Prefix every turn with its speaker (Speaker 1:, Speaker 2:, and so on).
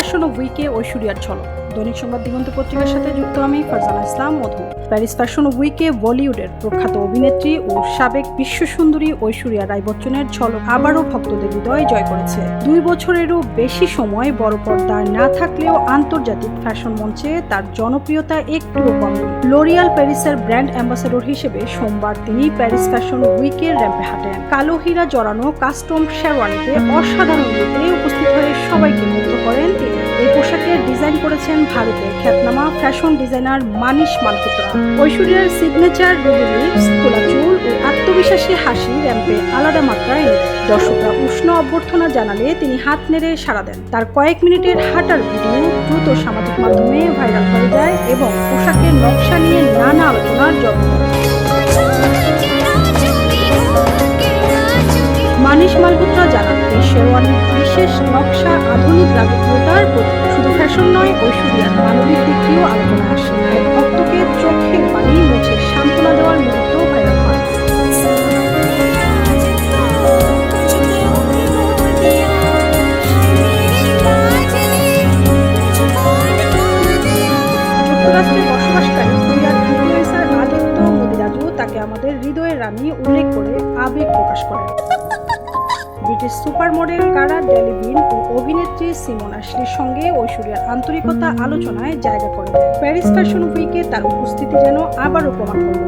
Speaker 1: Fashion উইকে ঐশ্বরিয়ার ঝলক। দৈনিক সংবাদ দিগন্ত পত্রিকার সাথে যুক্ত আমি ফারজানা ইসলাম মধু। প্যারিস ফ্যাশন উইকে বলিউডের প্রখ্যাত অভিনেত্রী ও সাবেক বিশ্বসুন্দরী ঐশ্বরিয়া রায় বচ্চনের ঝলক আবারও ভক্তদের হৃদয় জয় করেছে। 2 বছরেরও বেশি সময় বড় পর্দায় না থাকলেও আন্তর্জাতিক ফ্যাশন মঞ্চে তার জনপ্রিয়তা একটুও কমেনি। লরিয়াল প্যারিসের ব্র্যান্ড অ্যাম্বাসেডর হিসেবে সোমবার তিনি প্যারিস ফ্যাশন উইকের র্যাম্পে হাঁটেন। কালো হীরা জড়ানো কাস্টম শেরওয়ানিতে অসাধারণ রূপে উপস্থিত হয়ে সবাইকে মুগ্ধ করেন তিনি। এই পোশাকের ডিজাইন করেছেন ভারতের খ্যাতনামা ফ্যাশন ডিজাইনার মানিশ মালহোত্রা। ঐশ্বরিয়ার সিগনেচার রুবি লিপস, খোলা চুল ও আত্মবিশ্বাসী হাসি র্যাম্পে আলাদা মাত্রায় এনে দেয়। দর্শকরা উষ্ণ অভ্যর্থনা জানালে তিনি হাত নেড়ে সাড়া দেন। তার কয়েক মিনিটের হাঁটার ভিডিও দ্রুত সামাজিক মাধ্যমে ভাইরাল হয়ে যায় এবং পোশাকের নকশা নিয়ে নানা আলোচনার জন্ম দেয়। মানিশ মালহোত্রা জানান, এই শেরওয়ানির বিশেষ নকশা আধুনিক রাজকীয়তার প্রতীক। শুধু ফ্যাশন নয়, ঐশ্বরিয়ার মানবিক দিকটিও আলোচনা আসে। এক ভক্তকে চোখের পানি মুছে সান্ত্বনা দেওয়ার মুহূর্ত ভাইরাল হয়। যুক্তরাষ্ট্রে বসবাসকারী কোরিয়ার ইনফ্লুয়েন্সার আদিত্য মোদিরাজু তাকে আমাদের হৃদয়ের রানী উল্লেখ করে আবেগ প্রকাশ করেন। ব্রিটিশ সুপার মডেল কারা ডেলিভিন ও অভিনেত্রী সিমন অ্যাশলির সঙ্গে ঐশ্বরিয়ার আন্তরিকতা আলোচনায় জায়গা করে দেয়। প্যারিস ফ্যাশন উইকে তার উপস্থিতি যেন আবারও প্রমাণ করল